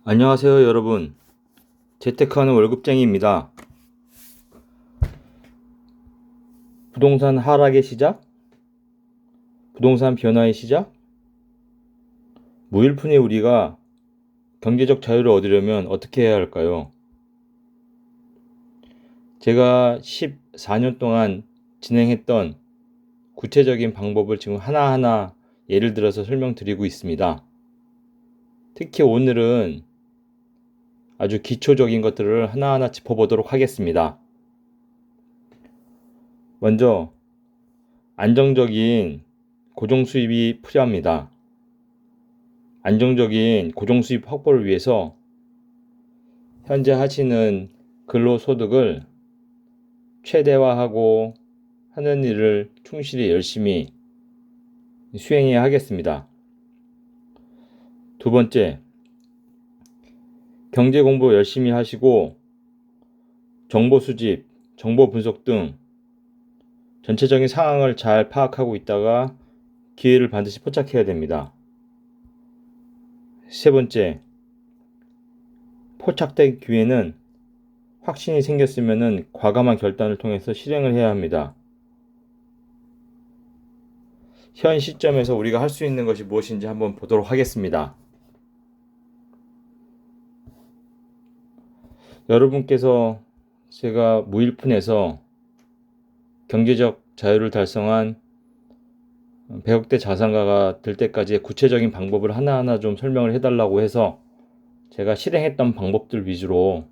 안녕하세요 여러분, 재테크하는 월급쟁이입니다. 부동산 하락의 시작? 부동산 변화의 시작? 무일푼의 우리가 경제적 자유를 얻으려면 어떻게 해야 할까요? 제가 14년 동안 진행했던 구체적인 방법을 지금 하나하나 예를 들어서 설명드리고 있습니다. 특히 오늘은 아주 기초적인 것들을 하나하나 짚어보도록 하겠습니다. 먼저 안정적인 고정 수입이 필요합니다. 안정적인 고정 수입 확보를 위해서 현재 하시는 근로소득을 최대화하고 하는 일을 충실히 열심히 수행해야 하겠습니다. 두 번째, 경제 공부 열심히 하시고 정보 수집, 정보 분석 등 전체적인 상황을 잘 파악하고 있다가 기회를 반드시 포착해야 됩니다. 세 번째, 포착된 기회는 확신이 생겼으면 과감한 결단을 통해서 실행을 해야 합니다. 현 시점에서 우리가 할 수 있는 것이 무엇인지 한번 보도록 하겠습니다. 여러분께서 제가 무일푼에서 경제적 자유를 달성한 100억대 자산가가 될 때까지의 구체적인 방법을 하나하나 좀 설명을 해달라고 해서 제가 실행했던 방법들 위주로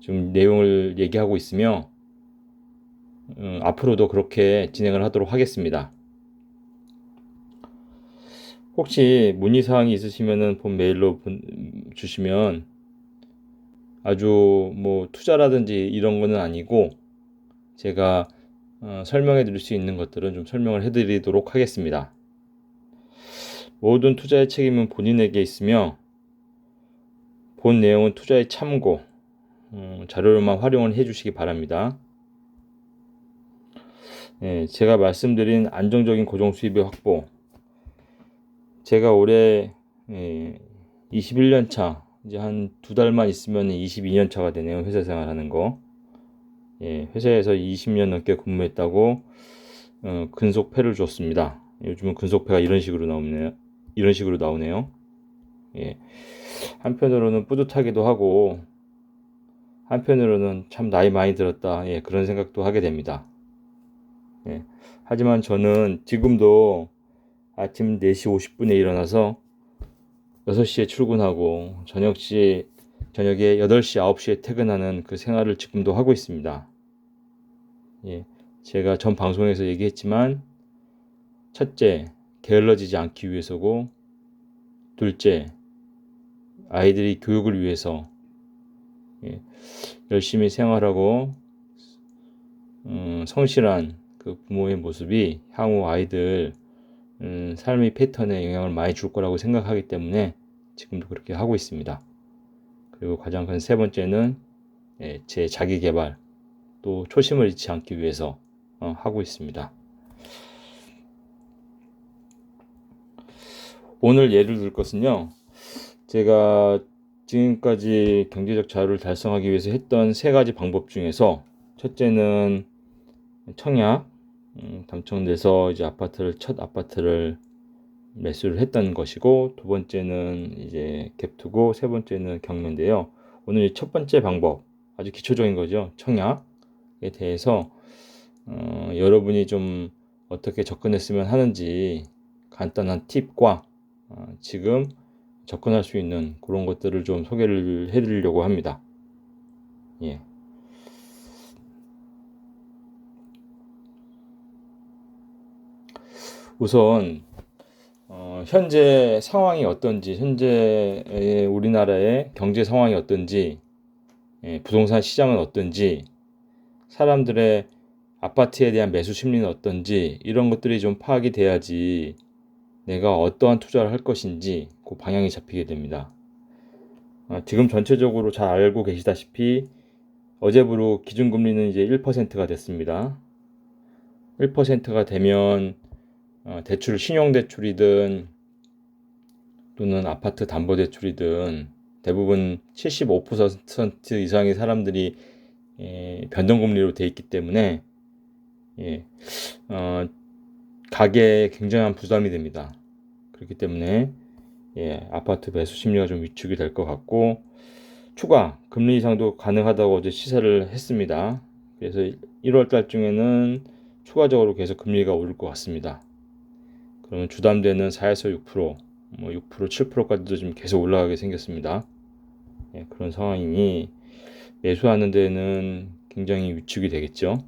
좀 내용을 얘기하고 있으며 앞으로도 그렇게 진행을 하도록 하겠습니다. 혹시 문의사항이 있으시면 본 메일로 주시면 아주 뭐 투자라든지 이런 거는 아니고 제가 설명해 드릴 수 있는 것들은 좀 설명을 해 드리도록 하겠습니다. 모든 투자의 책임은 본인에게 있으며 본 내용은 투자의 참고 자료로만 활용을 해 주시기 바랍니다. 제가 말씀드린 안정적인 고정 수입의 확보, 제가 올해 21년 차, 이제 한 두 달만 있으면 22년 차가 되네요. 회사 생활하는 거. 회사에서 20년 넘게 근무했다고 근속패를 줬습니다. 요즘은 근속패가 이런 식으로 나오네요. 한편으로는 뿌듯하기도 하고 한편으로는 참 나이 많이 들었다, 그런 생각도 하게 됩니다. 하지만 저는 지금도 아침 4시 50분에 일어나서 6시에 출근하고 저녁에 8시 9시에 퇴근하는 그 생활을 지금도 하고 있습니다. 제가 전 방송에서 얘기했지만 첫째, 게을러지지 않기 위해서고, 둘째, 아이들이 교육을 위해서 열심히 생활하고 성실한 그 부모의 모습이 향후 아이들 삶의 패턴에 영향을 많이 줄 거라고 생각하기 때문에 지금도 그렇게 하고 있습니다. 그리고 가장 큰 세 번째는 제 자기 개발, 또 초심을 잃지 않기 위해서 하고 있습니다. 오늘 예를 들 것은요, 제가 지금까지 경제적 자유를 달성하기 위해서 했던 세 가지 방법 중에서 첫째는 청약, 당첨돼서 이제 첫 아파트를 매수를 했던 것이고, 두 번째는 이제 갭투고, 세 번째는 경매인데요. 오늘 첫 번째 방법, 아주 기초적인 거죠. 청약에 대해서 여러분이 좀 어떻게 접근했으면 하는지 간단한 팁과 지금 접근할 수 있는 그런 것들을 좀 소개를 해드리려고 합니다. 우선 현재 상황이 어떤지, 현재 우리나라의 경제 상황이 어떤지, 부동산 시장은 어떤지, 사람들의 아파트에 대한 매수 심리는 어떤지, 이런 것들이 좀 파악이 돼야지 내가 어떠한 투자를 할 것인지 그 방향이 잡히게 됩니다. 지금 전체적으로 잘 알고 계시다시피 어제부로 기준금리는 이제 1%가 됐습니다. 1%가 되면 신용대출이든 또는 아파트 담보대출이든 대부분 75% 이상의 사람들이 변동금리로 돼 있기 때문에 예, 가계에 굉장한 부담이 됩니다. 그렇기 때문에 아파트 매수 심리가 좀 위축이 될 것 같고, 추가 금리 인상도 가능하다고 어제 시사를 했습니다. 그래서 1월 달 중에는 추가적으로 계속 금리가 오를 것 같습니다. 그러면 주담대는 4에서 6%, 뭐 6%, 7%까지도 지금 계속 올라가게 생겼습니다. 그런 상황이니 매수하는 데는 굉장히 위축이 되겠죠.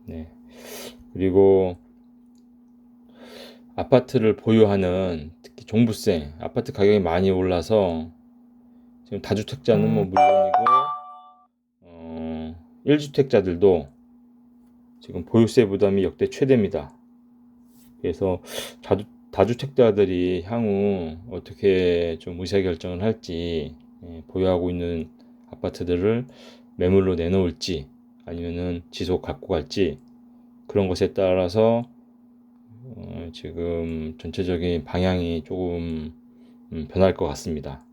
네. 그리고 아파트를 보유하는, 특히 종부세, 아파트 가격이 많이 올라서 지금 다주택자는 뭐 물론이고 1주택자들도 지금 보유세 부담이 역대 최대입니다. 그래서 다주택자들이 향후 어떻게 좀 의사결정을 할지, 보유하고 있는 아파트들을 매물로 내놓을지 아니면은 지속 갖고 갈지, 그런 것에 따라서 지금 전체적인 방향이 조금 변할 것 같습니다.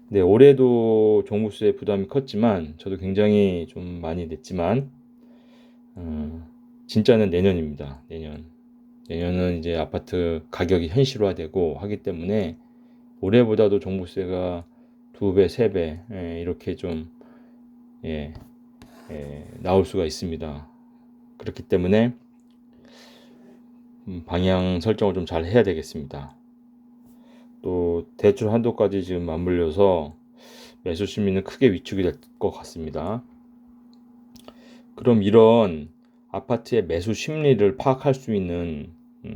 네, 올해도 종부세 부담이 컸지만 저도 굉장히 좀 많이 냈지만 진짜는 내년입니다. 내년은 이제 아파트 가격이 현실화되고 하기 때문에 올해보다도 종부세가 2배, 3배 이렇게 좀 나올 수가 있습니다. 그렇기 때문에 방향 설정을 좀 잘 해야 되겠습니다. 또 대출 한도까지 지금 맞물려서 매수 심리는 크게 위축이 될 것 같습니다. 그럼 이런 아파트의 매수 심리를 파악할 수 있는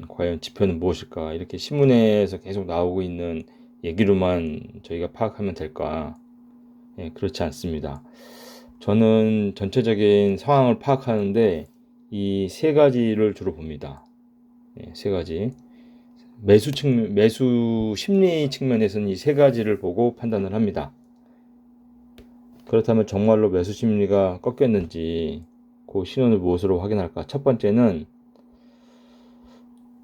과연 지표는 무엇일까? 이렇게 신문에서 계속 나오고 있는 얘기로만 저희가 파악하면 될까? 그렇지 않습니다. 저는 전체적인 상황을 파악하는데 이 세 가지를 주로 봅니다. 세 가지. 매수 심리 측면에서는 이 세 가지를 보고 판단을 합니다. 그렇다면 정말로 매수 심리가 꺾였는지 그 신호를 무엇으로 확인할까? 첫 번째는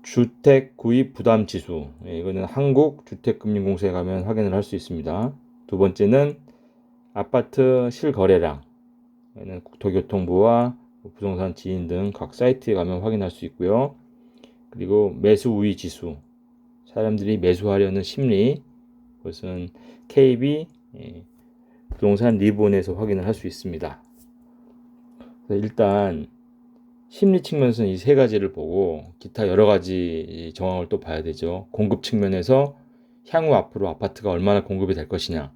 주택 구입 부담 지수. 이거는 한국주택금융공사에 가면 확인을 할 수 있습니다. 두 번째는 아파트 실거래량. 이는 국토교통부와 부동산 지인 등 각 사이트에 가면 확인할 수 있고요. 그리고 매수 우위 지수. 사람들이 매수하려는 심리. 그것은 KB 부동산 리본에서 확인을 할 수 있습니다. 일단 심리 측면에서는 이 세 가지를 보고 기타 여러 가지 정황을 또 봐야 되죠. 공급 측면에서 향후 앞으로 아파트가 얼마나 공급이 될 것이냐,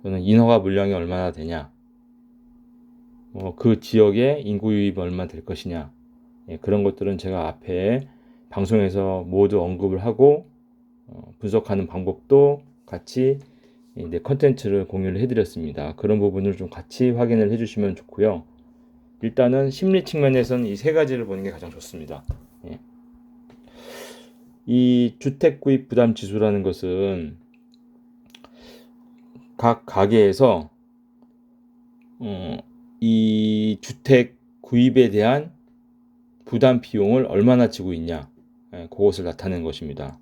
또는 인허가 물량이 얼마나 되냐, 그 지역의 인구 유입이 얼마나 될 것이냐, 그런 것들은 제가 앞에 방송에서 모두 언급을 하고 분석하는 방법도 같이 컨텐츠를 공유를 해드렸습니다. 그런 부분을 좀 같이 확인을 해주시면 좋고요. 일단은 심리 측면에서는 이 세 가지를 보는 게 가장 좋습니다. 이 주택 구입 부담 지수라는 것은 각 가게에서 이 주택 구입에 대한 부담 비용을 얼마나 지고 있냐, 그것을 나타내는 것입니다.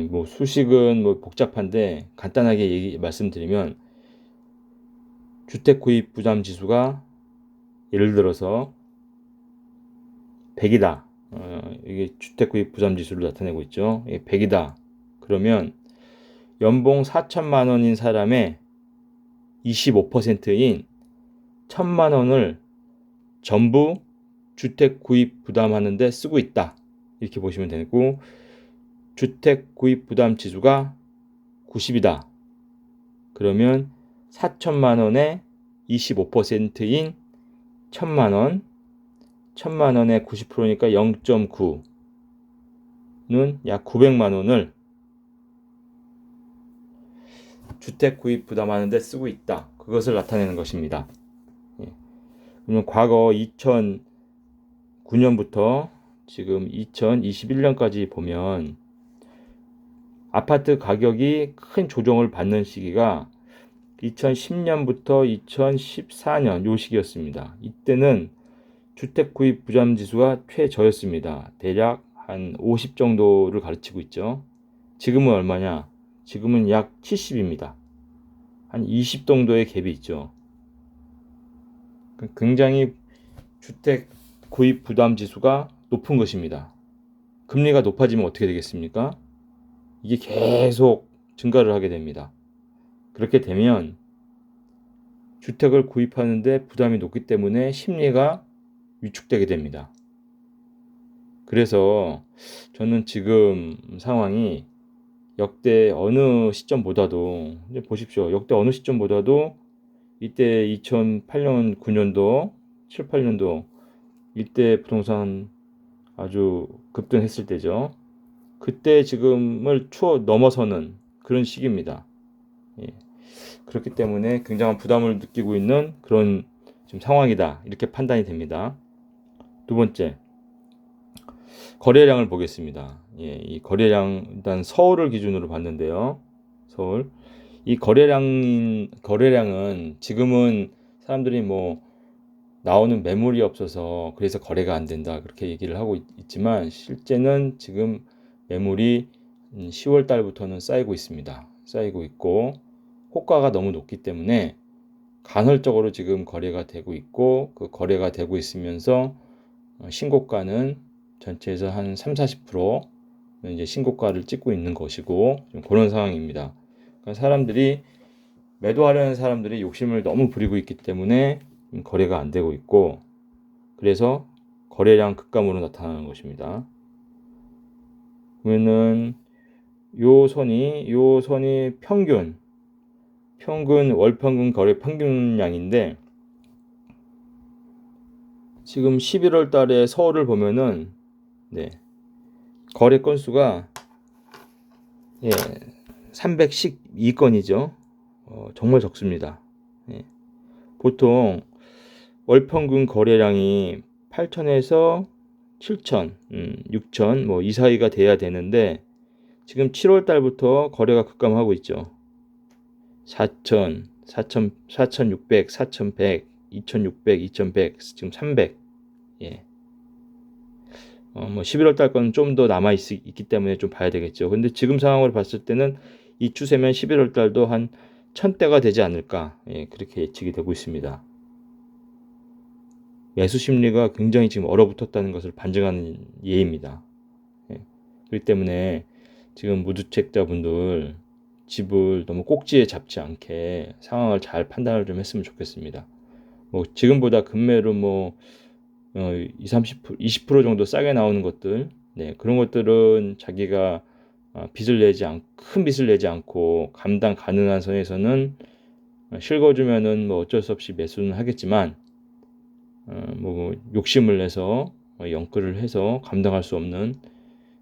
뭐 수식은 뭐 복잡한데 간단하게 말씀드리면, 주택 구입 부담 지수가 예를 들어서 100이다. 이게 주택 구입 부담 지수를 나타내고 있죠. 100이다. 그러면 연봉 4천만 원인 사람의 25%인 1,000만 원을 전부 주택 구입 부담하는 데 쓰고 있다. 이렇게 보시면 되고, 주택 구입 부담 지수가 90이다. 그러면 4천만 원의 25%인 1,000만 원, 1,000만 원의 90%니까 0.9는 약 900만 원을 주택 구입 부담하는 데 쓰고 있다. 그것을 나타내는 것입니다. 그러면 과거 2009년부터 지금 2021년까지 보면 아파트 가격이 큰 조정을 받는 시기가 2010년부터 2014년 요 시기였습니다. 이때는 주택 구입 부담 지수가 최저였습니다. 대략 한 50 정도를 가르치고 있죠. 지금은 얼마냐? 지금은 약 70입니다. 한 20 정도의 갭이 있죠. 굉장히 주택 구입 부담 지수가 높은 것입니다. 금리가 높아지면 어떻게 되겠습니까? 이게 계속 증가를 하게 됩니다. 그렇게 되면 주택을 구입하는데 부담이 높기 때문에 심리가 위축되게 됩니다. 그래서 저는 지금 상황이 역대 어느 시점보다도, 이제 보십시오. 역대 어느 시점보다도 이때 2008년, 9년도, 7, 8년도 이때 부동산 아주 급등했을 때죠. 그때 지금을 넘어서는 그런 시기입니다. 예. 그렇기 때문에 굉장한 부담을 느끼고 있는 그런 지금 상황이다. 이렇게 판단이 됩니다. 두 번째, 거래량을 보겠습니다. 예, 이 거래량, 일단 서울을 기준으로 봤는데요. 서울. 이 거래량은 지금은 사람들이 뭐 나오는 매물이 없어서 그래서 거래가 안 된다. 그렇게 얘기를 하고 있지만 실제는 지금 매물이 10월 달부터는 쌓이고 있습니다. 쌓이고 있고 호가가 너무 높기 때문에 간헐적으로 지금 거래가 되고 있고 그 거래가 되고 있으면서 신고가는 전체에서 한 3, 40% 이제 신고가를 찍고 있는 것이고 좀 그런 상황입니다. 그러니까 사람들이 매도하려는 사람들이 욕심을 너무 부리고 있기 때문에 거래가 안 되고 있고 그래서 거래량 급감으로 나타나는 것입니다. 그러면은 요 선이 평균 월평균 거래 평균량인데 지금 11월 달에 서울을 보면은 네, 거래 건수가 312건이죠. 정말 적습니다. 보통 월평균 거래량이 8천에서 7천, 6천 뭐 이 사이가 돼야 되는데 지금 7월 달부터 거래가 급감하고 있죠. 4천, 4,600, 4,100, 2,600, 2,100, 지금 300. 예. 뭐 11월 달 건 좀 더 남아 있기 때문에 좀 봐야 되겠죠. 근데 지금 상황으로 봤을 때는 이 추세면 11월 달도 한 1,000대가 되지 않을까. 예, 그렇게 예측이 되고 있습니다. 매수 심리가 굉장히 지금 얼어붙었다는 것을 반증하는 예입니다. 예. 그렇기 때문에 지금 무주택자분들 집을 너무 꼭지에 잡지 않게 상황을 잘 판단을 좀 했으면 좋겠습니다. 뭐 지금보다 금매로 뭐 20, 30%, 20% 정도 싸게 나오는 것들, 네, 그런 것들은 자기가 큰 빚을 내지 않고 감당 가능한 선에서는 실거주면은 뭐 어쩔 수 없이 매수는 하겠지만 뭐 욕심을 내서 영끌을 해서 감당할 수 없는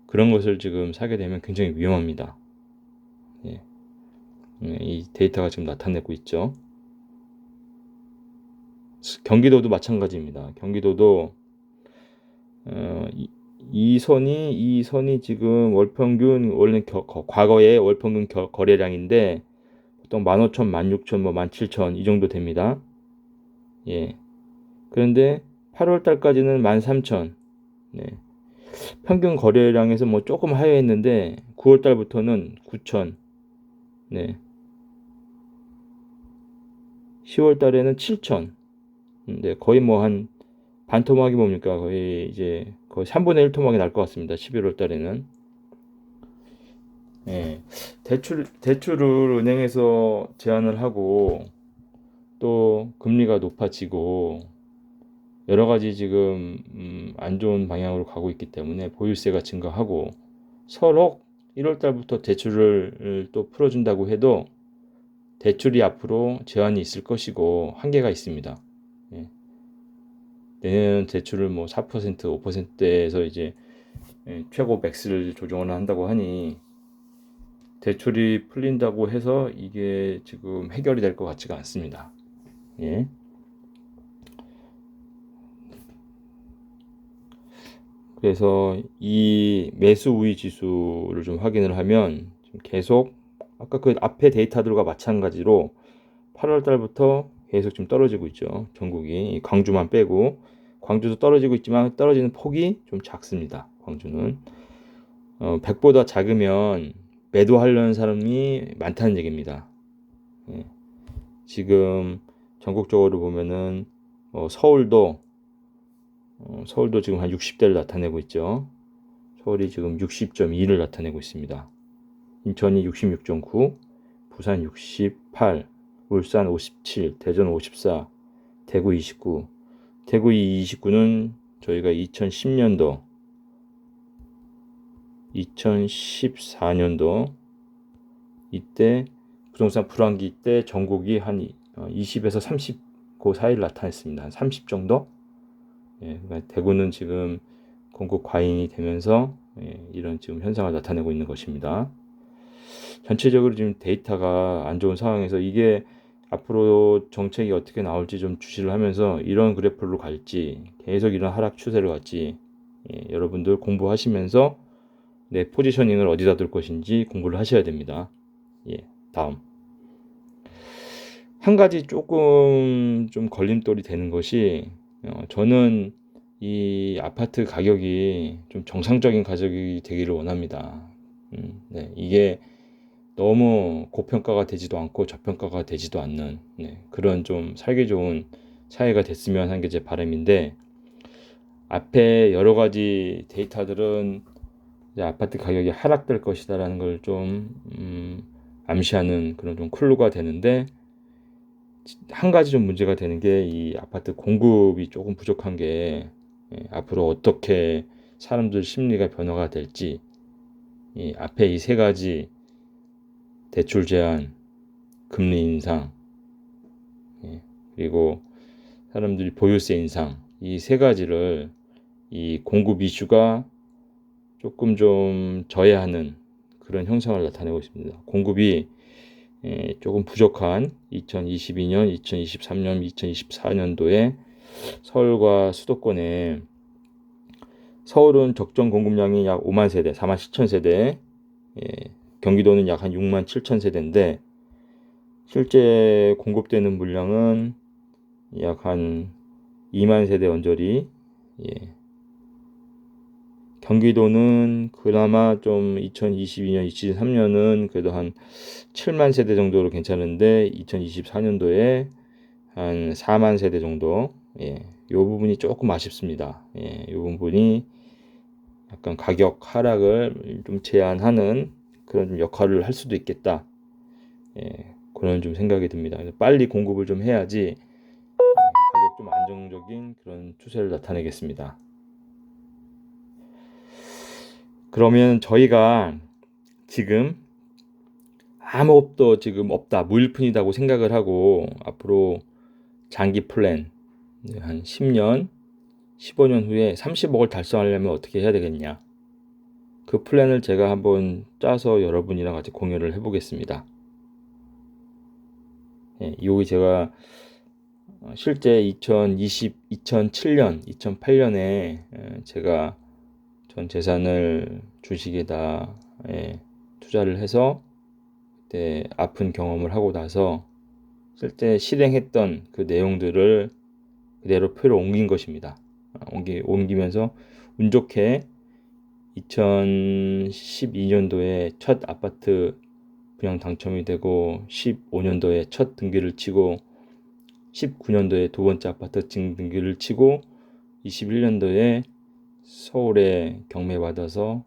그런 것을 지금 사게 되면 굉장히 위험합니다. 예. 이 데이터가 지금 나타내고 있죠. 경기도도 마찬가지입니다. 경기도도 이 선이 지금 월평균 원래 과거의 월평균 거래량인데 보통 15,000, 16,000, 뭐 17,000 이 정도 됩니다. 예. 그런데 8월 달까지는 13,000. 네. 평균 거래량에서 뭐 조금 하회했는데 9월 달부터는 9,000. 네. 10월 달에는 7,000. 네, 거의 뭐 한 반토막이 뭡니까? 거의 3분의 1 토막이 날 것 같습니다. 11월 달에는. 예. 대출을 은행에서 제한을 하고 또 금리가 높아지고 여러 가지 지금 안 좋은 방향으로 가고 있기 때문에 보유세가 증가하고 서로 1월 달부터 대출을 또 풀어준다고 해도 대출이 앞으로 제한이 있을 것이고 한계가 있습니다. 예. 내년 대출을 뭐 4%, 5%대에서 이제 최고 맥스를 조정을 한다고 하니 대출이 풀린다고 해서 이게 지금 해결이 될 것 같지가 않습니다. 예. 그래서 이 매수 우위 지수를 좀 확인을 하면 계속 아까 그 앞에 데이터들과 마찬가지로 8월 달부터 계속 좀 떨어지고 있죠. 전국이 광주만 빼고 광주도 떨어지고 있지만 떨어지는 폭이 좀 작습니다. 광주는 100보다 작으면 매도하려는 사람이 많다는 얘기입니다. 예. 지금 전국적으로 보면은 서울도 지금 한 60대를 나타내고 있죠. 서울이 지금 60.2를 나타내고 있습니다. 인천이 66.9, 부산 68, 울산 57, 대전 54, 대구 29. 대구 29는 저희가 2014년도 이때 부동산 불황기 때 전국이 한 20에서 30 그 사이를 나타냈습니다. 한 30 정도? 예, 그러니까 대구는 지금 공급 과잉이 되면서 이런 지금 현상을 나타내고 있는 것입니다. 전체적으로 지금 데이터가 안 좋은 상황에서 이게 앞으로 정책이 어떻게 나올지 좀 주시를 하면서 이런 그래프로 갈지 계속 이런 하락 추세를 갈지 여러분들 공부하시면서 내 포지셔닝을 어디다 둘 것인지 공부를 하셔야 됩니다. 다음 한 가지 조금 좀 걸림돌이 되는 것이 저는 이 아파트 가격이 좀 정상적인 가격이 되기를 원합니다. 이게 너무 고평가가 되지도 않고 저평가가 되지도 않는 그런 좀 살기 좋은 사회가 됐으면 하는 게 제 바람인데, 앞에 여러 가지 데이터들은 이제 아파트 가격이 하락될 것이다라는 걸 좀 암시하는 그런 좀 클루가 되는데, 한 가지 좀 문제가 되는 게 이 아파트 공급이 조금 부족한 게 앞으로 어떻게 사람들 심리가 변화가 될지, 이 앞에 이 세 가지 대출 제한, 금리 인상, 그리고 사람들이 보유세 인상, 이 세 가지를 이 공급 이슈가 조금 좀 저해하는 그런 형상을 나타내고 있습니다. 공급이 조금 부족한 2022년, 2023년, 2024년도에 서울과 수도권에, 서울은 적정 공급량이 약 5만 세대, 4만 7천 세대, 경기도는 약 한 6만 7천 세대인데 실제 공급되는 물량은 약 한 2만 세대 언저리. 경기도는 그나마 좀 2022년, 2023년은 그래도 한 7만 세대 정도로 괜찮은데 2024년도에 한 4만 세대 정도. 이 부분이 조금 아쉽습니다. 이 부분이 약간 가격 하락을 좀 제한하는 그런 좀 역할을 할 수도 있겠다. 그런 좀 생각이 듭니다. 빨리 공급을 좀 해야지 가격 좀 안정적인 그런 추세를 나타내겠습니다. 그러면 저희가 지금 아무것도 지금 없다, 무일푼이라고 생각을 하고 앞으로 장기 플랜 한 10년, 15년 후에 30억을 달성하려면 어떻게 해야 되겠냐, 그 플랜을 제가 한번 짜서 여러분이랑 같이 공유를 해보겠습니다. 여기 제가 실제 2007년, 2008년에 제가 전 재산을 주식에다 투자를 해서 그때 아픈 경험을 하고 나서 실제 실행했던 그 내용들을 그대로 표로 옮긴 것입니다. 옮기면서 운 좋게 2012년도에 첫 아파트 분양 당첨이 되고 15년도에 첫 등기를 치고 19년도에 두 번째 아파트 등기를 치고 21년도에 서울에 경매받아서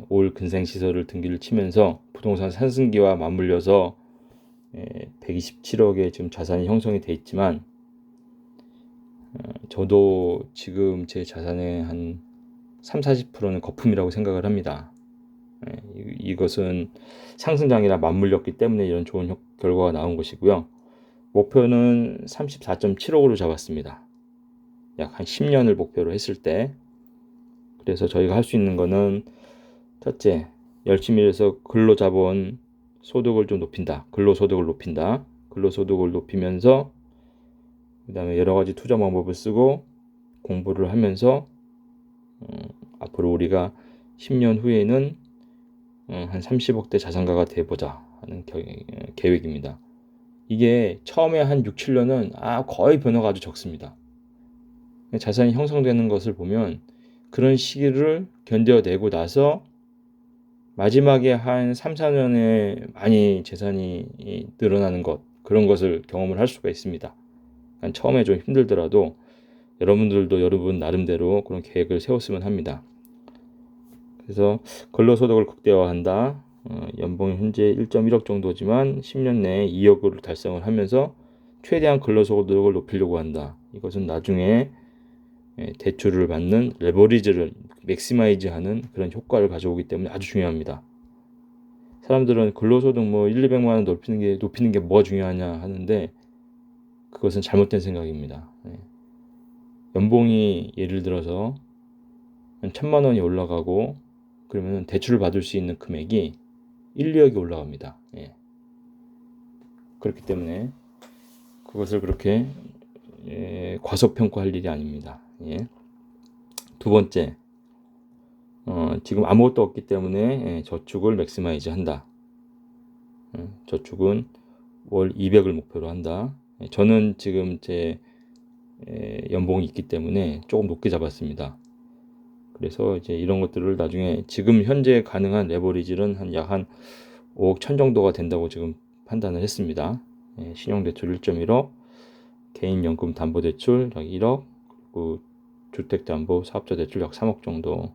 올 근생시설을 등기를 치면서 부동산 상승기와 맞물려서 127억의 지금 자산이 형성이 돼 있지만, 저도 지금 제 자산의 한 30-40%는 거품이라고 생각을 합니다. 이것은 상승장이라 맞물렸기 때문에 이런 좋은 결과가 나온 것이고요. 목표는 34.7억으로 잡았습니다. 약 한 10년을 목표로 했을 때. 그래서 저희가 할 수 있는 거는 첫째, 열심히 해서 근로자본 소득을 좀 높인다. 근로소득을 높이면서 그 다음에 여러 가지 투자 방법을 쓰고 공부를 하면서 앞으로 우리가 10년 후에는 한 30억대 자산가가 돼보자 하는 계획입니다. 이게 처음에 한 6, 7년은 거의 변화가 아주 적습니다. 자산이 형성되는 것을 보면 그런 시기를 견뎌내고 나서 마지막에 한 3, 4년에 많이 재산이 늘어나는 것, 그런 것을 경험을 할 수가 있습니다. 처음에 좀 힘들더라도 여러분들도 여러분 나름대로 그런 계획을 세웠으면 합니다. 그래서 근로소득을 극대화한다. 연봉이 현재 1.1억 정도지만 10년 내에 2억을 달성을 하면서 최대한 근로소득을 높이려고 한다. 이것은 나중에 대출을 받는 레버리지를 맥시마이즈하는 그런 효과를 가져오기 때문에 아주 중요합니다. 사람들은 근로소득 뭐 1, 200만 원 높이는 게 뭐가 중요하냐 하는데 그것은 잘못된 생각입니다. 연봉이 예를 들어서 한 1,000만 원이 올라가고 그러면 대출을 받을 수 있는 금액이 1, 2억이 올라갑니다. 그렇기 때문에 그것을 그렇게 과소평가할 일이 아닙니다. 두 번째, 지금 아무것도 없기 때문에 저축을 맥시마이즈 한다. 저축은 월 200을 목표로 한다. 저는 지금 제 연봉이 있기 때문에 조금 높게 잡았습니다. 그래서 이제 이런 것들을 나중에 지금 현재 가능한 레버리지는 약 5억 1천 정도가 된다고 지금 판단을 했습니다. 신용대출 1.1억, 개인연금담보대출 약 1억, 그리고 주택담보 사업자 대출 약 3억 정도.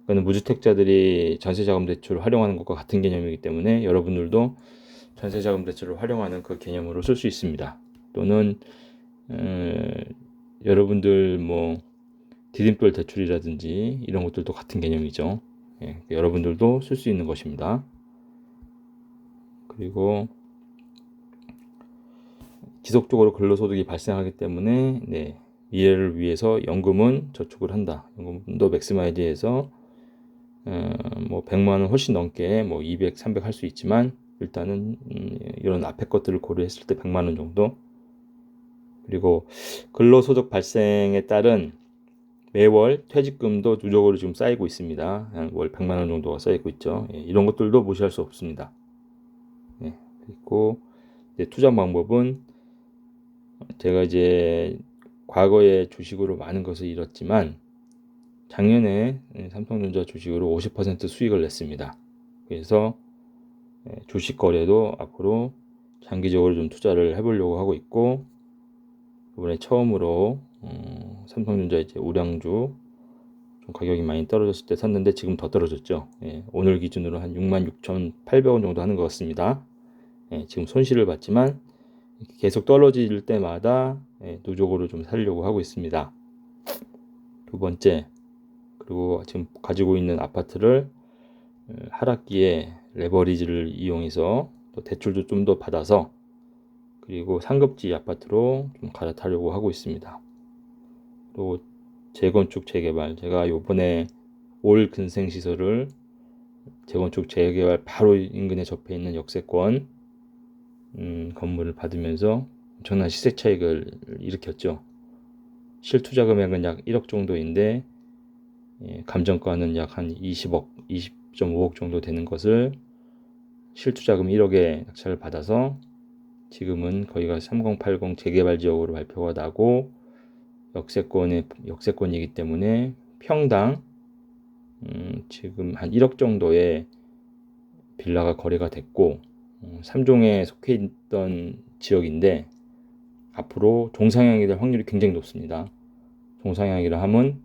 그거는 무주택자들이 전세자금 대출을 활용하는 것과 같은 개념이기 때문에 여러분들도 전세자금 대출을 활용하는 그 개념으로 쓸 수 있습니다. 또는 여러분들 뭐 디딤돌 대출이라든지 이런 것들도 같은 개념이죠. 여러분들도 쓸 수 있는 것입니다. 그리고 지속적으로 근로소득이 발생하기 때문에 미래를 위해서 연금은 저축을 한다. 연금도 맥시마이즈해서 뭐 100만 원 훨씬 넘게 뭐 200, 300 할 수 있지만 일단은 이런 앞에 것들을 고려했을 때 100만 원 정도. 그리고 근로소득 발생에 따른 매월 퇴직금도 누적으로 지금 쌓이고 있습니다. 월 100만 원 정도가 쌓이고 있죠. 이런 것들도 무시할 수 없습니다. 그리고 투자 방법은 제가 이제 과거에 주식으로 많은 것을 잃었지만 작년에 삼성전자 주식으로 50% 수익을 냈습니다. 그래서 주식 거래도 앞으로 장기적으로 좀 투자를 해보려고 하고 있고 이번에 처음으로 삼성전자 이제 우량주 좀 가격이 많이 떨어졌을 때 샀는데 지금 더 떨어졌죠. 오늘 기준으로 한 66,800원 정도 하는 것 같습니다. 지금 손실을 봤지만 계속 떨어질 때마다 누적으로 좀 살려고 하고 있습니다. 두 번째, 그리고 지금 가지고 있는 아파트를 하락기에 레버리지를 이용해서 또 대출도 좀 더 받아서 그리고 상급지 아파트로 좀 갈아타려고 하고 있습니다. 또 재건축 재개발, 제가 요번에 올 근생시설을 재건축 재개발 바로 인근에 접해 있는 역세권 건물을 받으면서 엄청난 시세 차익을 일으켰죠. 실투자 금액은 약 1억 정도인데 감정가는 약 한 20억, 20.5억 정도 되는 것을 실투자금 1억에 낙찰을 받아서 지금은 거기가 3080 재개발 지역으로 발표가 나고 역세권이기 때문에 평당 지금 한 1억 정도의 빌라가 거래가 됐고 3종에 속해 있던 지역인데 앞으로 종상향이 될 확률이 굉장히 높습니다. 종상향이라 하면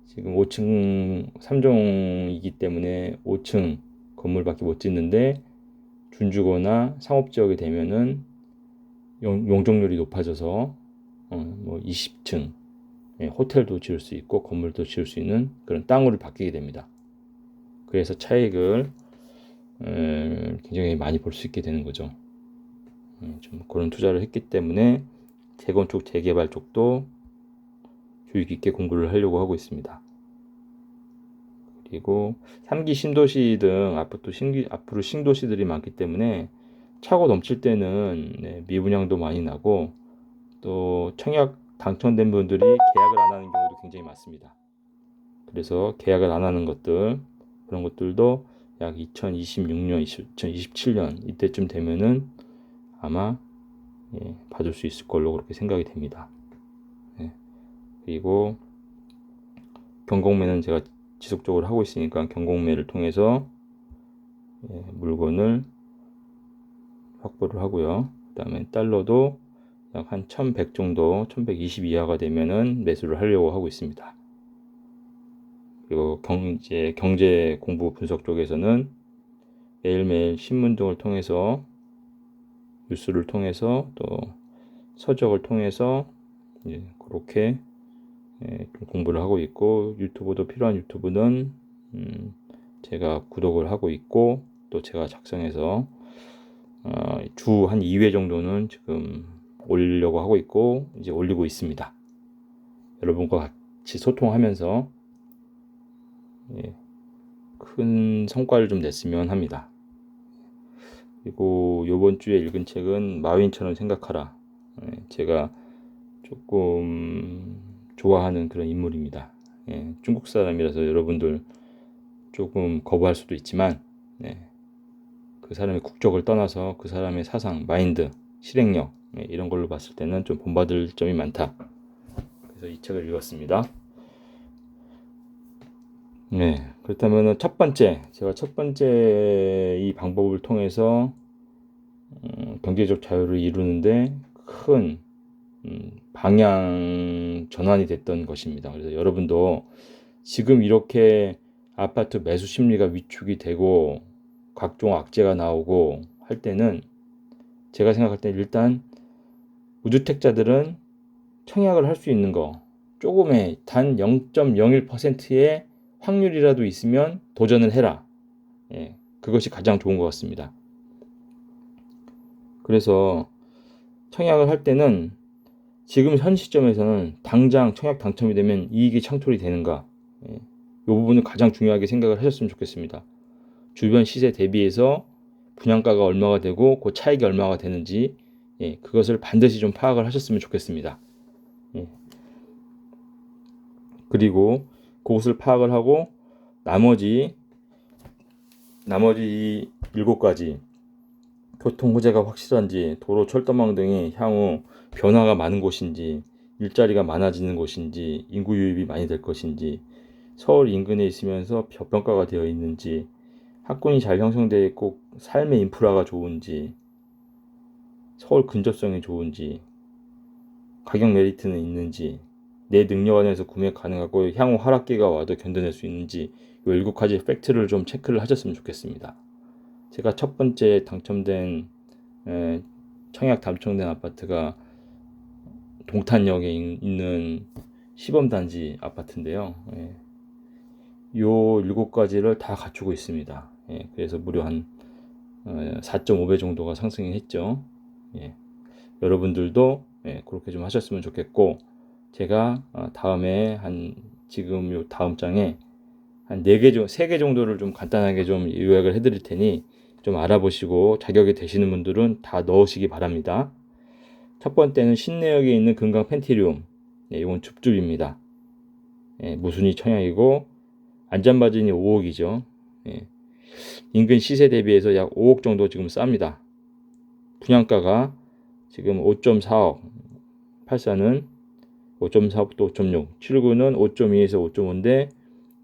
지금 5층 3종이기 때문에 5층 건물밖에 못 짓는데 준주거나 상업지역이 되면은 용적률이 높아져서 뭐 20층 호텔도 지을 수 있고 건물도 지을 수 있는 그런 땅으로 바뀌게 됩니다. 그래서 차익을 굉장히 많이 볼 수 있게 되는 거죠. 좀 그런 투자를 했기 때문에 재건축 재개발 쪽도 주의 깊게 공부를 하려고 하고 있습니다. 그리고 3기 신도시 등 앞으로 신도시들이 많기 때문에 차고 넘칠 때는 미분양도 많이 나고 또 청약 당첨된 분들이 계약을 안 하는 경우도 굉장히 많습니다. 그래서 계약을 안 하는 것들 그런 것들도 약 2026년, 2027년 이때쯤 되면은 아마 받을 수 있을 걸로 그렇게 생각이 됩니다. 그리고 경공매는 제가 지속적으로 하고 있으니까 경공매를 통해서 물건을 확보를 하고요. 그 다음에 달러도 약 한 1100 정도, 1120 이하가 되면은 매수를 하려고 하고 있습니다. 그리고 경제 공부 분석 쪽에서는 매일매일 신문 등을 통해서, 뉴스를 통해서, 또 서적을 통해서 그렇게 좀 공부를 하고 있고, 유튜브도 필요한 유튜브는 제가 구독을 하고 있고, 또 제가 작성해서 주 한 2회 정도는 지금 올리려고 하고 있고, 이제 올리고 있습니다. 여러분과 같이 소통하면서 큰 성과를 좀 냈으면 합니다. 그리고 이번 주에 읽은 책은 마윈처럼 생각하라. 제가 조금 좋아하는 그런 인물입니다. 중국 사람이라서 여러분들 조금 거부할 수도 있지만, 그 사람의 국적을 떠나서 그 사람의 사상, 마인드, 실행력, 이런 걸로 봤을 때는 좀 본받을 점이 많다. 그래서 이 책을 읽었습니다. 그렇다면 제가 첫 번째 이 방법을 통해서 경제적 자유를 이루는데 큰 방향 전환이 됐던 것입니다. 그래서 여러분도 지금 이렇게 아파트 매수 심리가 위축이 되고 각종 악재가 나오고 할 때는, 제가 생각할 때 일단 무주택자들은 청약을 할 수 있는 거, 조금의 단 0.01%의 확률이라도 있으면 도전을 해라. 그것이 가장 좋은 것 같습니다. 그래서 청약을 할 때는 지금 현 시점에서는 당장 청약 당첨이 되면 이익이 창출이 되는가, 이 부분을 가장 중요하게 생각을 하셨으면 좋겠습니다. 주변 시세 대비해서 분양가가 얼마가 되고 그 차익이 얼마가 되는지, 그것을 반드시 좀 파악을 하셨으면 좋겠습니다. 그리고 그것을 파악을 하고 나머지 7가지, 교통 호재가 확실한지, 도로 철도망 등이 향후 변화가 많은 곳인지, 일자리가 많아지는 곳인지, 인구 유입이 많이 될 것인지, 서울 인근에 있으면서 저평가가 되어 있는지, 학군이 잘 형성되어 있고 삶의 인프라가 좋은지, 서울 근접성이 좋은지, 가격 메리트는 있는지, 내 능력 안에서 구매 가능하고 향후 하락기가 와도 견뎌낼 수 있는지, 이 7가지 팩트를 좀 체크를 하셨으면 좋겠습니다. 제가 첫 번째 청약 당첨된 아파트가 동탄역에 있는 시범단지 아파트인데요. 요 7가지를 다 갖추고 있습니다. 그래서 무려 한 4.5배 정도가 상승이 했죠. 여러분들도 그렇게 좀 하셨으면 좋겠고, 제가 다음에 지금 요 다음 장에 한 3개 정도를 좀 간단하게 좀 요약을 해드릴 테니 좀 알아보시고 자격이 되시는 분들은 다 넣으시기 바랍니다. 첫 번째는 신내역에 있는 금강 펜티리움. 이건 줍줍입니다. 무순위 청약이고 안전마진이 5억이죠. 인근 시세 대비해서 약 5억 정도 지금 쌉니다. 분양가가 지금 5.4억, 84는 5.4또 5.6, 79는 5.2에서 5.5인데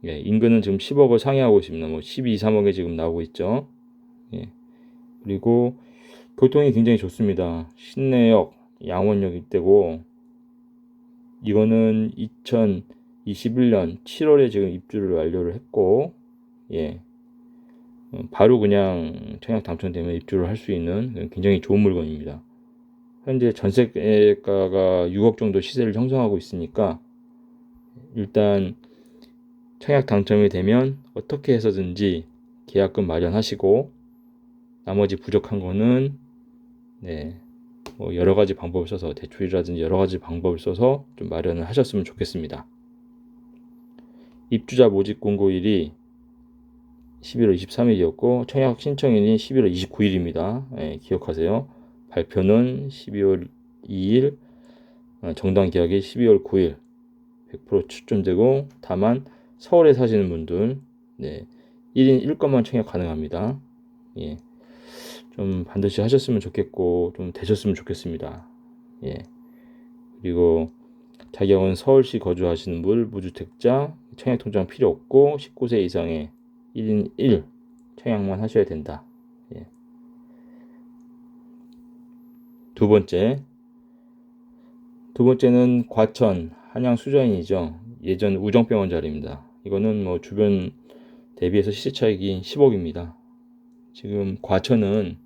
인근은 지금 10억을 상회하고 있습니다. 12, 3억에 지금 나오고 있죠. 그리고 교통이 굉장히 좋습니다. 신내역, 양원역 일대고, 이거는 2021년 7월에 지금 입주를 완료를 했고, 바로 그냥 청약 당첨되면 입주를 할 수 있는 굉장히 좋은 물건입니다. 현재 전세가가 6억 정도 시세를 형성하고 있으니까 일단 청약 당첨이 되면 어떻게 해서든지 계약금 마련하시고, 나머지 부족한 거는 여러 가지 방법을 써서, 대출이라든지 여러 가지 방법을 써서 좀 마련을 하셨으면 좋겠습니다. 입주자 모집 공고일이 11월 23일이었고 청약 신청일이 11월 29일입니다. 기억하세요. 발표는 12월 2일, 정당 계약이 12월 9일 100% 추천되고, 다만 서울에 사시는 분들 1인 1건만 청약 가능합니다. 좀 반드시 하셨으면 좋겠고 좀 되셨으면 좋겠습니다. 그리고 자격은 서울시 거주하시는 분, 무주택자, 청약통장 필요 없고 19세 이상의 1인 1 청약만 하셔야 된다. 예. 두 번째는 과천 한양 수자인이죠. 예전 우정병원 자리입니다. 이거는 뭐 주변 대비해서 시세 차익이 10억입니다. 지금 과천은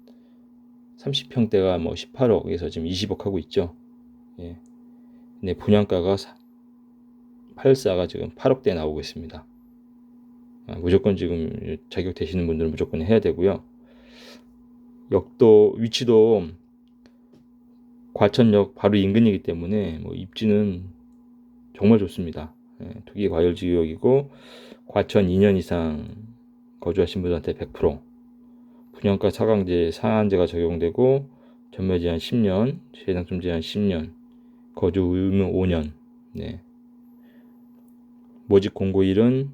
30평대가 뭐 18억에서 지금 20억 하고 있죠. 예. 근데 분양가가 84가 지금 8억대 나오고 있습니다. 무조건 지금 자격 되시는 분들은 무조건 해야 되고요. 위치도 과천역 바로 인근이기 때문에 뭐 입지는 정말 좋습니다. 투기 과열 지역이고 과천 2년 이상 거주하신 분들한테 100% 분양가 상한제 적용되고 전매 제한 10년, 재당점 제한 10년, 거주 의무 5년. 네. 모집 공고일은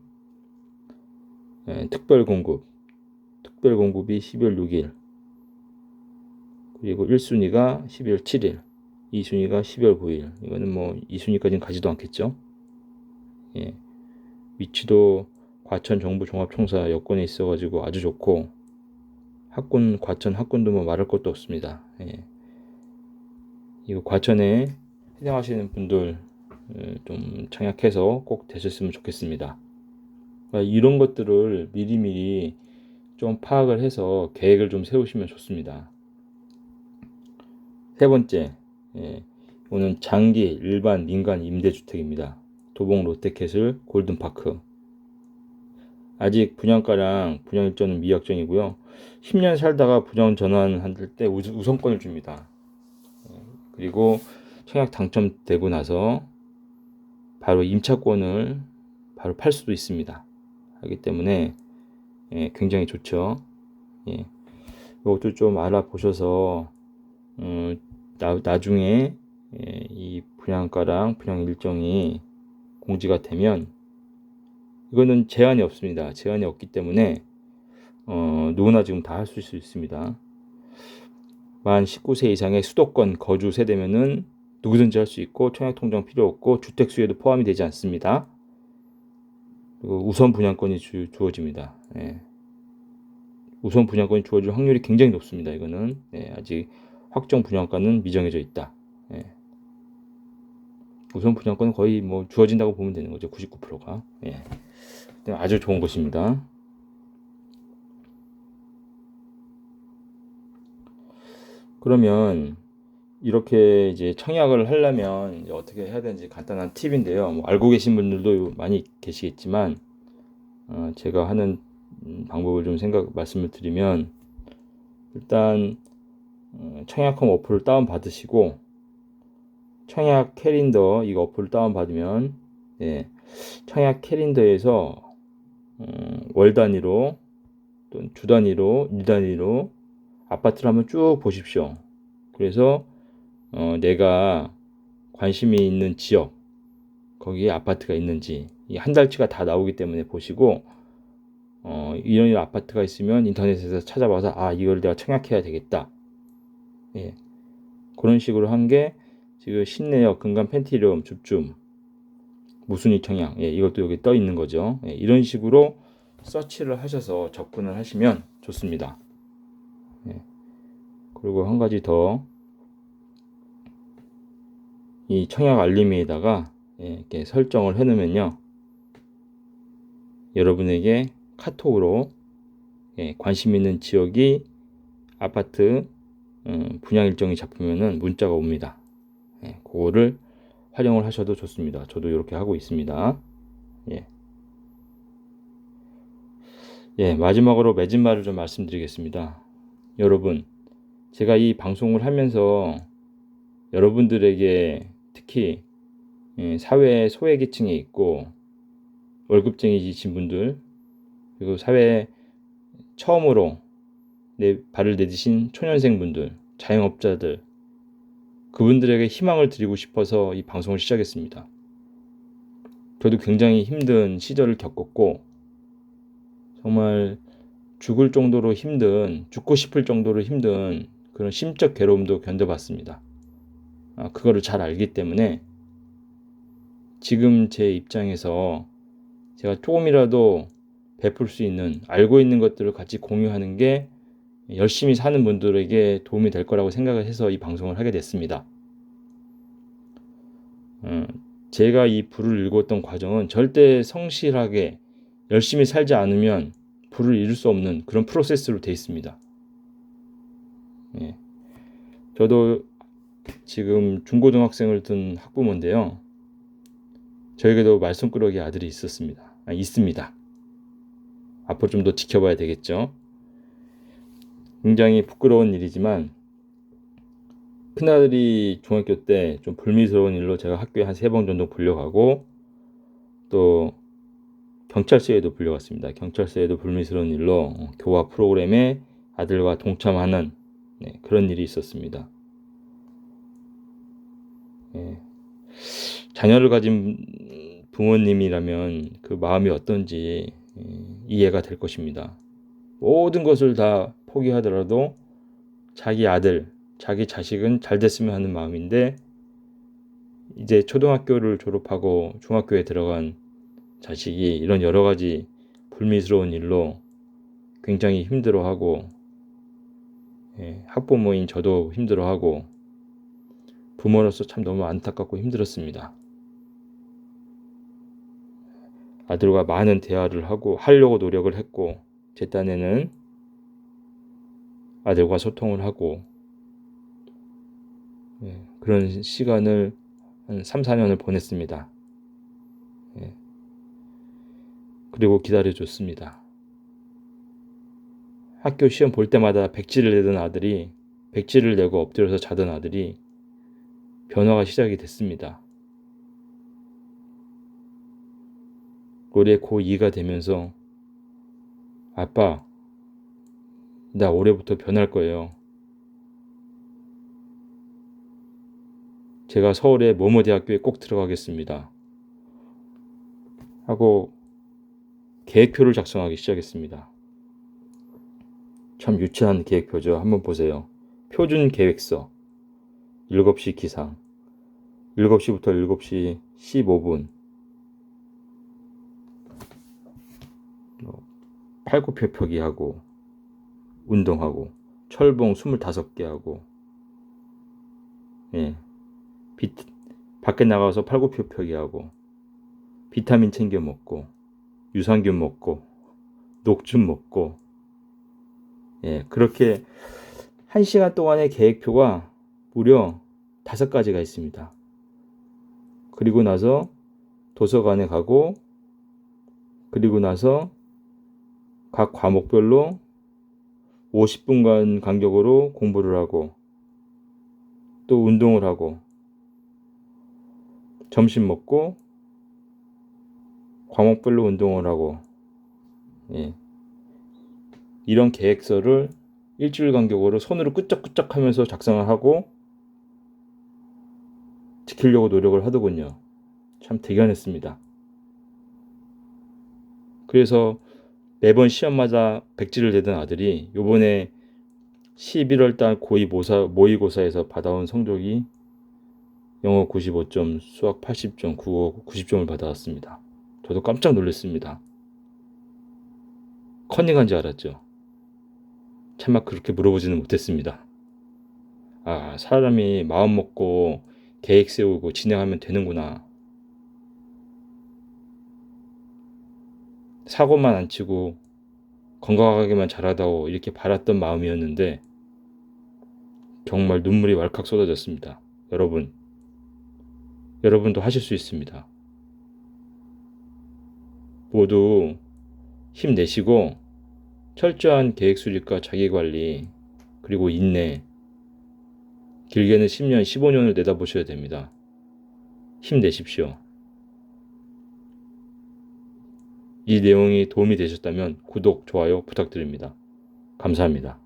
특별 공급이 12월 6일, 그리고 1순위가 12월 7일, 2순위가 12월 9일. 이거는 뭐 2순위까지는 가지도 않겠죠. 예. 위치도 과천 정부 종합청사 여건에 있어가지고 아주 좋고, 과천 학군도 뭐 말할 것도 없습니다. 예. 이거 과천에 해당하시는 분들 좀 청약해서 꼭 되셨으면 좋겠습니다. 이런 것들을 미리미리 좀 파악을 해서 계획을 좀 세우시면 좋습니다. 세 번째, 이거는 장기 일반 민간 임대주택입니다. 도봉 롯데캐슬 골든파크. 아직 분양가랑 분양 일정은 미확정이고요. 10년 살다가 분양 전환할 때 우선권을 줍니다. 그리고 청약 당첨되고 나서 바로 임차권을 바로 팔 수도 있습니다. 하기 때문에 굉장히 좋죠. 이것도 좀 알아보셔서 나중에 이 분양가랑 분양 일정이 공지가 되면, 이거는 제한이 없습니다. 제한이 없기 때문에 누구나 지금 다 할 수 있습니다. 만 19세 이상의 수도권 거주 세대면은 누구든지 할 수 있고 청약통장 필요 없고 주택수에도 포함이 되지 않습니다. 그리고 우선 분양권이 주어집니다. 우선 분양권이 주어질 확률이 굉장히 높습니다. 이거는 아직 확정 분양가는 미정해져 있다. 우선 분양권은 거의 뭐 주어진다고 보면 되는 거죠. 99%가. 아주 좋은 것입니다. 그러면 이렇게 이제 청약을 하려면 이제 어떻게 해야 되는지 간단한 팁인데요. 뭐 알고 계신 분들도 많이 계시겠지만 제가 하는 방법을 좀 말씀을 드리면, 일단 청약홈 어플을 다운 받으시고 청약 캘린더 이거 어플을 다운 받으면 청약 캘린더에서 월 단위로 또는 주 단위로 일 단위로 아파트를 한번 쭉 보십시오. 그래서 내가 관심이 있는 지역, 거기에 아파트가 있는지 한 달치가 다 나오기 때문에 보시고, 이런 아파트가 있으면 인터넷에서 찾아봐서 이걸 내가 청약해야 되겠다. 그런 식으로 한 게 지금 신내역, 근간 펜티룸, 줍줍, 무순위 청약, 이것도 여기 떠 있는 거죠. 이런 식으로 서치를 하셔서 접근을 하시면 좋습니다. 그리고 한 가지 더, 이 청약 알림에다가 이렇게 설정을 해 놓으면요, 여러분에게 카톡으로 관심 있는 지역이 아파트 분양 일정이 잡히면은 문자가 옵니다. 그거를 활용을 하셔도 좋습니다. 저도 이렇게 하고 있습니다. 마지막으로 맺은 말을 좀 말씀드리겠습니다. 여러분, 제가 이 방송을 하면서 여러분들에게 특히 사회 소외계층에 있고 월급쟁이이신 분들, 그리고 사회에 처음으로 발을 내디신 초년생분들, 자영업자들, 그분들에게 희망을 드리고 싶어서 이 방송을 시작했습니다. 저도 굉장히 힘든 시절을 겪었고, 정말 죽고 싶을 정도로 힘든 그런 심적 괴로움도 견뎌봤습니다. 그거를 잘 알기 때문에 지금 제 입장에서 제가 조금이라도 베풀 수 있는, 알고 있는 것들을 같이 공유하는 게 열심히 사는 분들에게 도움이 될 거라고 생각을 해서 이 방송을 하게 됐습니다. 제가 이 불을 일궜던 과정은 절대 성실하게 열심히 살지 않으면 불을 이룰 수 없는 그런 프로세스로 되어 있습니다. 예. 저도 지금 중고등학생을 둔 학부모인데요. 저에게도 말썽꾸러기 아들이 있습니다. 앞으로 좀 더 지켜봐야 되겠죠. 굉장히 부끄러운 일이지만 큰아들이 중학교 때 좀 불미스러운 일로 제가 학교에 한 3번 정도 불려가고, 또 경찰서에도 불려갔습니다. 경찰서에도 불미스러운 일로 교화 프로그램에 아들과 동참하는 그런 일이 있었습니다. 자녀를 가진 부모님이라면 그 마음이 어떤지 이해가 될 것입니다. 모든 것을 다 포기하더라도 자기 아들, 자기 자식은 잘 됐으면 하는 마음인데, 이제 초등학교를 졸업하고 중학교에 들어간 자식이 이런 여러 가지 불미스러운 일로 굉장히 힘들어하고, 학부모인 저도 힘들어하고, 부모로서 참 너무 안타깝고 힘들었습니다. 아들과 많은 대화를 하려고 노력을 했고, 제 딴에는 아들과 소통을 하고, 그런 시간을 한 3, 4년을 보냈습니다. 그리고 기다려줬습니다. 학교 시험 볼 때마다 백지를 내고 엎드려서 자던 아들이 변화가 시작이 됐습니다. 올해 고2가 되면서 아빠, 나 올해부터 변할 거예요. 제가 서울의 뭐뭐 대학교에 꼭 들어가겠습니다. 하고 계획표를 작성하기 시작했습니다. 참 유치한 계획표죠. 한번 보세요. 표준 계획서 7시 기상, 7시부터 7시 15분, 팔굽혀 펴기 하고, 운동하고, 철봉 25개 하고, 밖에 나가서 팔굽혀 펴기 하고, 비타민 챙겨 먹고, 유산균 먹고, 녹즙 먹고, 그렇게 1시간 동안의 계획표가 무려 5가지가 있습니다. 그리고 나서 도서관에 가고, 그리고 나서 각 과목별로 50분간 간격으로 공부를 하고, 또 운동을 하고, 점심 먹고 과목별로 운동을 하고, 이런 계획서를 일주일 간격으로 손으로 끄적끄적 하면서 작성을 하고 지키려고 노력을 하더군요. 참 대견했습니다. 그래서 매번 시험마다 백지를 내던 아들이 요번에 11월달 고2 모의고사에서 받아온 성적이 영어 95점, 수학 80점, 국어 90점을 받아왔습니다. 저도 깜짝 놀랐습니다. 컨닝한 줄 알았죠. 차마 그렇게 물어보지는 못했습니다. 사람이 마음 먹고 계획 세우고 진행하면 되는구나. 사고만 안 치고 건강하게만 자라다오, 이렇게 바랐던 마음이었는데 정말 눈물이 왈칵 쏟아졌습니다. 여러분도 하실 수 있습니다. 모두 힘내시고 철저한 계획 수립과 자기관리, 그리고 인내, 길게는 10년, 15년을 내다보셔야 됩니다. 힘내십시오. 이 내용이 도움이 되셨다면 구독, 좋아요 부탁드립니다. 감사합니다.